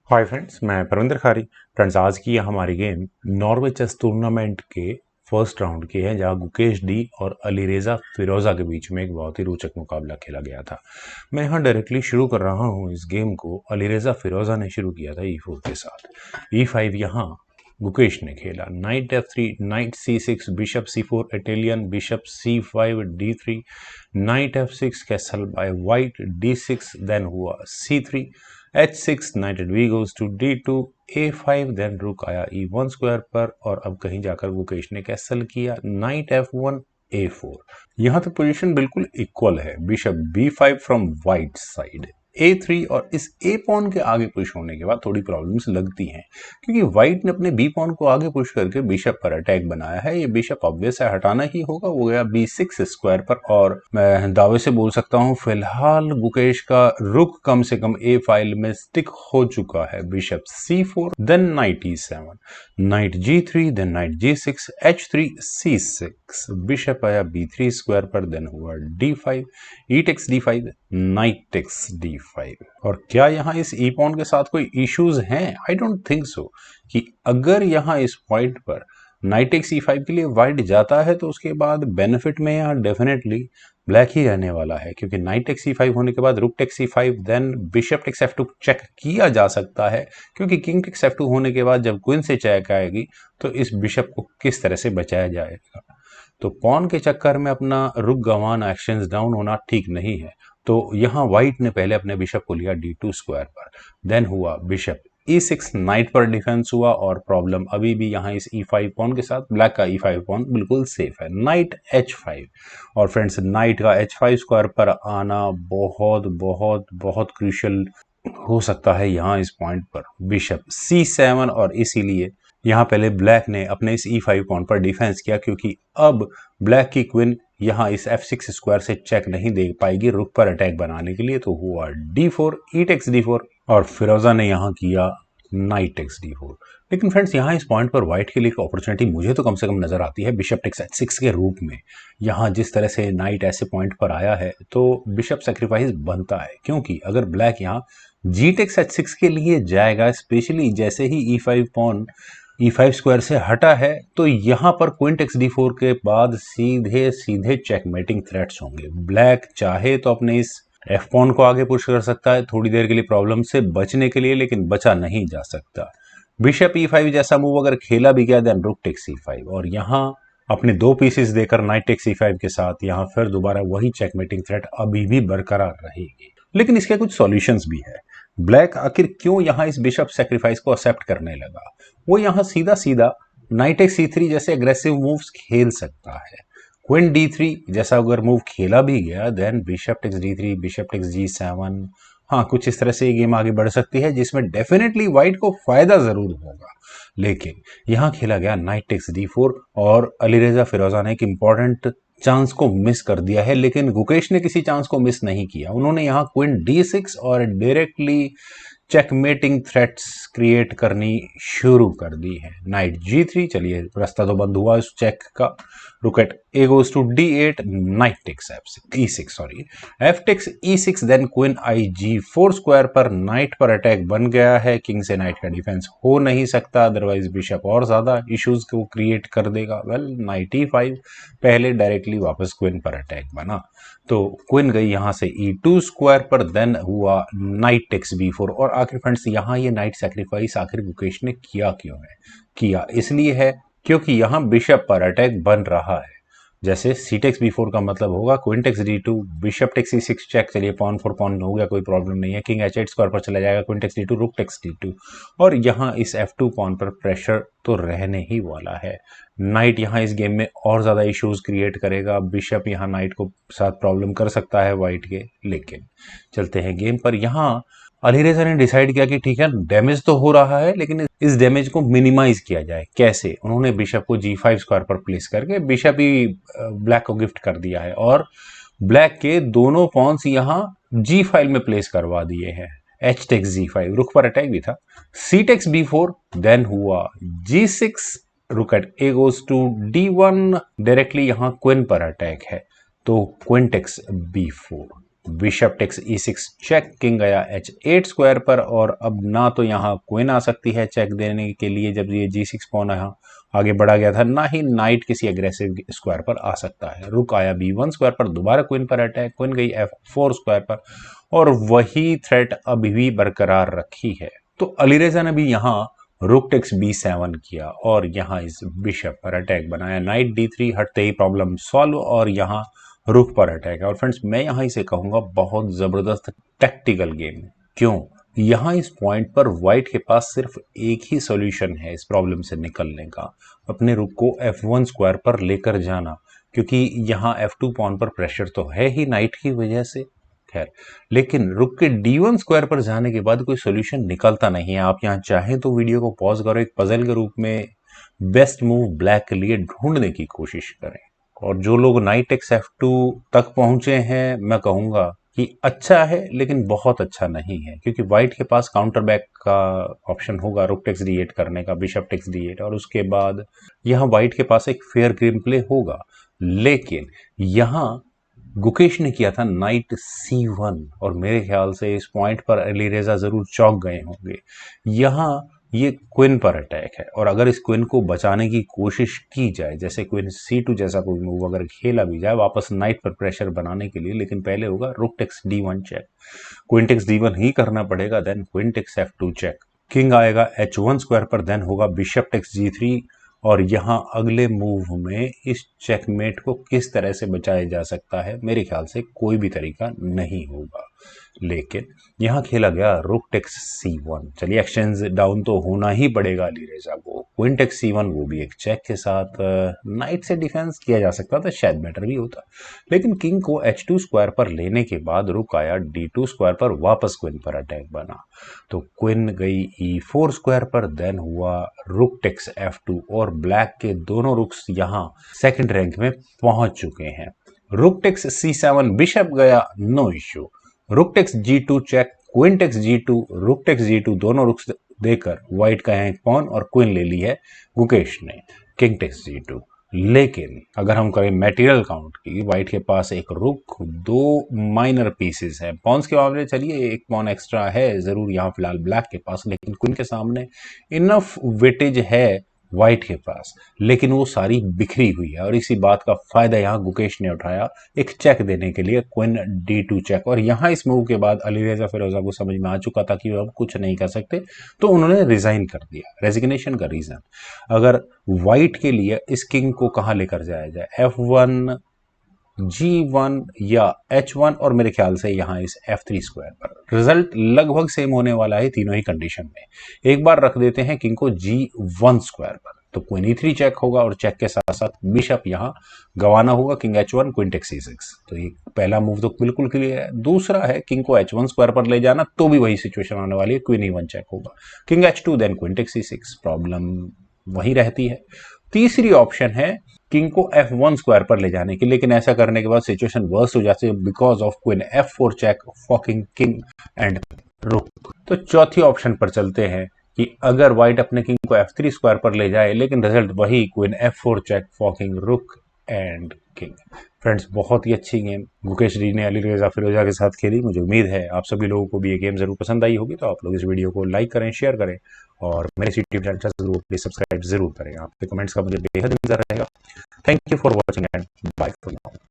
Hi friends, मैं परविंदर खारी। Friends, आज की यह हमारी गेम नॉर्वे चेस टूर्नामेंट के फर्स्ट राउंड की है, जहां गुकेश डी और अलीरेजा फिरोजा के बीच में एक बहुत ही रोचक मुकाबला खेला गया था। मैं यहां डायरेक्टली शुरू कर रहा हूं इस गेम को। अलीरेजा फिरोजा ने शुरू किया था E4 के साथ। E5 यहां गुकेश ने खेला। Knight F3, knight C6, bishop C4 Italian, bishop C5, D3, knight F6 castle by white, D6, then हुआ C3, H6, knight at V goes to D2, A5, then rook आया E1 स्क्वायर पर, और अब कहीं जाकर गुकेश ने कैसल किया। Night F1, A4। यहां तक पोजीशन बिल्कुल इक्वल है। Bishop B5 from white side, A3, और इस A पॉन के आगे पुश होने के बाद थोड़ी प्रॉब्लम्स लगती हैं, क्योंकि व्हाइट ने अपने B पॉन को आगे पुश करके बिशप पर अटैक बनाया है। ये बिशप ऑब्वियस है, हटाना ही होगा। वो गया B6 स्क्वायर पर, और मैं दावे से बोल सकता हूं फिलहाल गुकेश का रुक कम से कम A फाइल में स्टिक हो चुका है। Bishop C4, then knight E7, knight G3, then knight G6, H3, C6, bishop आया B3 स्क्वायर पर, देन हुआ D5, E takes D5, knight takes D5। और क्या यहाँ इस ई पॉन के साथ कोई इश्यूज हैं? I don't think so. कि अगर यहाँ इस पॉइंट पर नाइट टेक्स E5 के लिए व्हाइट जाता है तो उसके बाद बेनिफिट में यहाँ डेफिनेटली ब्लैक ही रहने वाला है, क्योंकि नाइट टेक्स E5 होने के बाद rook takes E5, then bishop takes F2 check किया जा सकता है, क्योंकि किंग टेक्स F2 होने के बाद जब क्वीन से चेक आएगी तो इस बिशप को किस तरह से बचाया जाएगा। तो पॉन के चक्कर में अपना रुक गंवाना, एक्शंस डाउन होना ठीक नहीं है। तो यहाँ व्हाइट ने पहले अपने बिशप को लिया D2 स्क्वायर पर, देन हुआ बिशप E6, नाइट पर डिफेंस हुआ, और प्रॉब्लम अभी भी यहाँ इस E5 पॉन के साथ। ब्लैक का E5 पॉन बिल्कुल सेफ है। नाइट H5, और फ्रेंड्स नाइट का H5 स्क्वायर पर आना बहुत बहुत बहुत क्रूशियल हो सकता है यहाँ इस पॉइंट पर। बिशप C7, और इसीलिए यहाँ पहले ब्लैक ने अपने इस E5 पॉइंट पर डिफेंस किया, क्योंकि अब ब्लैक की क्वीन यहाँ इस F6 स्क्वायर से चेक नहीं दे पाएगी रुक पर अटैक बनाने के लिए। तो हुआ D4, E टेक्स D4, और फिरोजा ने यहाँ किया नाइट टेक्स D4। लेकिन फ्रेंड्स यहाँ इस पॉइंट पर व्हाइट के लिए एक अपॉर्चुनिटी मुझे तो कम से कम नजर आती है बिशप टेक्स H6 के रूप में। यहाँ जिस तरह से नाइट ऐसे पॉइंट पर आया है तो बिशप सेक्रीफाइस बनता है, क्योंकि अगर ब्लैक यहाँ जी टेक्स H6 के लिए जाएगा, स्पेशली जैसे ही E5 पॉन E5 स्क्वायर से हटा है, तो यहाँ पर क्वीन टेक्स D4 के बाद सीधे सीधे चेकमेटिंग थ्रेट्स होंगे। ब्लैक चाहे तो अपने इस F पॉन को आगे पुश कर सकता है थोड़ी देर के लिए प्रॉब्लम से बचने के लिए, लेकिन बचा नहीं जा सकता। बिशप E5 जैसा मूव अगर खेला भी गया, देन रुक टेक्स E5, और यहाँ अपने दो पीसेस देकर नाइट टेक्स E5 के साथ यहाँ फिर दोबारा वही चेकमेटिंग थ्रेट अभी भी बरकरार रहेगी। लेकिन इसके कुछ सॉल्यूशंस भी है। ब्लैक आखिर क्यों यहाँ इस बिशप सेक्रीफाइस को एक्सेप्ट करने लगा? वो यहाँ सीधा सीधा नाइट एक्स C3 जैसे अग्रेसिव मूव्स खेल सकता है। क्वीन D3 जैसा अगर मूव खेला भी गया, then bishop takes D3, bishop takes G7, हाँ कुछ इस तरह से ये गेम आगे बढ़ सकती है, जिसमें डेफिनेटली व्हाइट को फायदा जरूर होगा। लेकिन यहाँ खेला गया नाइट टेक्स D4, और अलीरेजा फिरोजा ने एक इंपॉर्टेंट चांस को मिस कर दिया है। लेकिन गुकेश ने किसी चांस को मिस नहीं किया। उन्होंने यहाँ क्वीन D6 और डायरेक्टली चेकमेटिंग थ्रेट्स क्रिएट करनी शुरू कर दी है। नाइट G3, चलिए रास्ता तो बंद हुआ इस चेक का। Rook at A goes to D8, knight takes E6, sorry F takes E6, then queen IG4 square पर नाइट पर अटैक बन गया है। किंग से नाइट का डिफेंस हो नहीं सकता, अदरवाइज बिशप और ज्यादा इश्यूज को क्रिएट कर देगा। वेल नाइट E5 पहले डायरेक्टली वापस क्वीन पर अटैक बना, तो क्वीन गई यहां से E2 स्क्वायर पर, देन हुआ नाइट टेक्स B4। और आखिर फ्रेंड्स यहाँ ये नाइट सैक्रिफाइस आखिर गुकेश ने किया क्यों है? किया इसलिए है क्योंकि यहाँ बिशप पर अटैक बन रहा है। जैसे C टेक्स B4 का मतलब होगा queen takes D2, bishop takes E6 check, चलिए पॉन फॉर पॉन हो गया, कोई प्रॉब्लम नहीं है। किंग H8 स्क्वायर पर चला जाएगा, queen takes D2, rook takes D2, और यहाँ इस F2 पॉन पर प्रेशर तो रहने ही वाला है। नाइट यहाँ इस गेम में और ज्यादा इश्यूज क्रिएट करेगा। बिशप यहाँ नाइट को साथ प्रॉब्लम कर सकता है व्हाइट के। लेकिन चलते हैं गेम पर। यहाँ अलीरेजा ने डिसाइड किया कि ठीक है डैमेज तो हो रहा है, लेकिन इस डैमेज को मिनिमाइज किया जाए। कैसे? उन्होंने बिशप को G5 स्क्वायर पर प्लेस करके बिशप ही ब्लैक को गिफ्ट कर दिया है, और ब्लैक के दोनों पॉन्स यहाँ G फाइल में प्लेस करवा दिए हैं। H टेक्स G5, रुक पर अटैक भी था। C टेक्स B4, देन हुआ G6, rook at A goes to D1, directly यहाँ क्वीन पर अटैक है, तो queen takes B4, bishop takes e6 check, king गया h8 स्क्वायर पर, और अब ना तो यहाँ क्वीन आ सकती है चेक देने के लिए जब ये g6 पॉन यहाँ आगे बढ़ा गया था, ना ही नाइट किसी अग्रेसिव स्क्वायर पर आ सकता है। रुक आया b1 स्क्वायर पर, दोबारा क्वीन पर अटैक, क्वीन गई f4 स्क्वायर पर, और वही थ्रेट अभी भी बरकरार रखी है। तो अलीरेजा ने भी यहाँ रुक टेक्स b7 किया और यहाँ इस बिशप पर अटैक बनाया। नाइट d3 हटते ही प्रॉब्लम सॉल्व, और यहाँ रुक पर अटैक है। और फ्रेंड्स मैं यहाँ इसे कहूंगा बहुत जबरदस्त टैक्टिकल गेम। क्यों? यहाँ इस पॉइंट पर व्हाइट के पास सिर्फ एक ही सॉल्यूशन है इस प्रॉब्लम से निकलने का, अपने रुक को f1 स्क्वायर पर लेकर जाना, क्योंकि यहाँ f2 पॉन पर प्रेशर तो है ही नाइट की वजह से। खैर, लेकिन रुक के d1 स्क्वायर पर जाने के बाद कोई सॉल्यूशन निकलता नहीं है। आप यहाँ चाहें तो वीडियो को पॉज करो, एक पजल के रूप में बेस्ट मूव ब्लैक के लिए ढूंढने की कोशिश करें। और जो लोग नाइट एक्स f2 तक पहुंचे हैं, मैं कहूंगा कि अच्छा है लेकिन बहुत अच्छा नहीं है, क्योंकि व्हाइट के पास काउंटर बैक का ऑप्शन होगा रुक टेक्स d8 करने का, बिशप टेक्स d8, और उसके बाद यहाँ व्हाइट के पास एक फेयर गेम प्ले होगा। लेकिन यहाँ गुकेश ने किया था नाइट c1, और मेरे ख्याल से इस पॉइंट पर अलीरेजा जरूर चौंक गए होंगे। यहाँ ये क्वीन पर अटैक है, और अगर इस क्वीन को बचाने की कोशिश की जाए, जैसे क्वीन c2 जैसा कोई मूव अगर खेला भी जाए वापस नाइट पर प्रेशर बनाने के लिए, लेकिन पहले होगा rook takes d1 check, queen takes d1 ही करना पड़ेगा, then queen takes f2 check, king आएगा h1 स्क्वायर पर, देन होगा बिशप टेक्स g3, और यहाँ अगले मूव में इस चेकमेट को किस तरह से बचाया जा सकता है, मेरे ख्याल से कोई भी तरीका नहीं होगा। लेकिन यहाँ खेला गया रुक टेक्स c1। चलिए एक्सचेंज डाउन तो होना ही पड़ेगा अलीरेजा को। क्वीन टेक्स c1 वो भी एक चेक के साथ, नाइट से डिफेंस किया जा सकता था, शायद बेटर भी होता, लेकिन किंग को h2 स्क्वायर पर लेने के बाद रुक आया d2 स्क्वायर पर, वापस क्वीन पर अटैक बना, तो क्वीन गई e4 स्क्वायर पर, देन हुआ रुक टेक्स f2, और ब्लैक के दोनों रुक्स यहाँ सेकंड रैंक में पहुंच चुके हैं। रुक टेक्स c7, बिशप गया, no issue, rook takes g2 check, queen takes g2, rook takes g2, दोनों रुक्स देकर व्हाइट का यहाँ एक पॉन और क्वीन ले ली है गुकेश ने, किंग टेक्स g2। लेकिन अगर हम करें मटेरियल काउंट की, व्हाइट के पास एक रुक, दो माइनर पीसेस है। पॉन्स के मामले चलिए एक पॉन एक्स्ट्रा है जरूर यहाँ फिलहाल ब्लैक के पास, लेकिन क्वीन के सामने इनफ वेटेज है व्हाइट के पास, लेकिन वो सारी बिखरी हुई है, और इसी बात का फायदा यहाँ गुकेश ने उठाया एक चेक देने के लिए, क्वीन d2 चेक। और यहाँ इस मूव के बाद अलीरेजा फिरोजा को समझ में आ चुका था कि वो अब कुछ नहीं कर सकते, तो उन्होंने रिजाइन कर दिया। रेजिग्नेशन का रीजन, अगर व्हाइट के लिए इस किंग को कहाँ लेकर जाया जाए, f1, g1 या h1, और मेरे ख्याल से यहाँ इस f3 स्क्वायर पर रिजल्ट लगभग सेम होने वाला है तीनों ही कंडीशन में। एक बार रख देते हैं किंग को g1 स्क्वायर पर, तो क्वीन e3 चेक होगा, और चेक के साथ साथ बिशप यहाँ गंवाना होगा, king h1, queen takes c6। तो ये पहला मूव तो बिल्कुल क्लियर है। दूसरा है किंग को h1 स्क्वायर पर ले जाना, तो भी वही सिचुएशन आने वाली है, क्वीन e1 चेक होगा, king h2, then queen takes c6, problem वही रहती है। तीसरी ऑप्शन है किंग को f1 स्क्वायर पर ले जाने की, लेकिन ऐसा करने के बाद सिचुएशन वर्स हो जाती है because of queen f4 check, forking king and rook. तो चौथी ऑप्शन पर चलते हैं कि अगर व्हाइट अपने किंग को f3 स्क्वायर पर ले जाए, लेकिन रिजल्ट वही क्वीन f4 चेक, फॉकिंग रुक एंड किंग। फ्रेंड्स बहुत ही अच्छी गेम गुकेश जी ने अलीरेजा फिरोजा के साथ खेली। मुझे उम्मीद है आप सभी लोगों को भी ये गेम जरूर पसंद आई होगी, तो आप लोग इस वीडियो को लाइक करें, शेयर करें, और मेरे यूट्यूब चैनल जरूर प्लीज सब्सक्राइब जरूर करें। आपके कमेंट्स का मुझे बेहद इंतजार रहेगा। Thank you for watching and bye for now.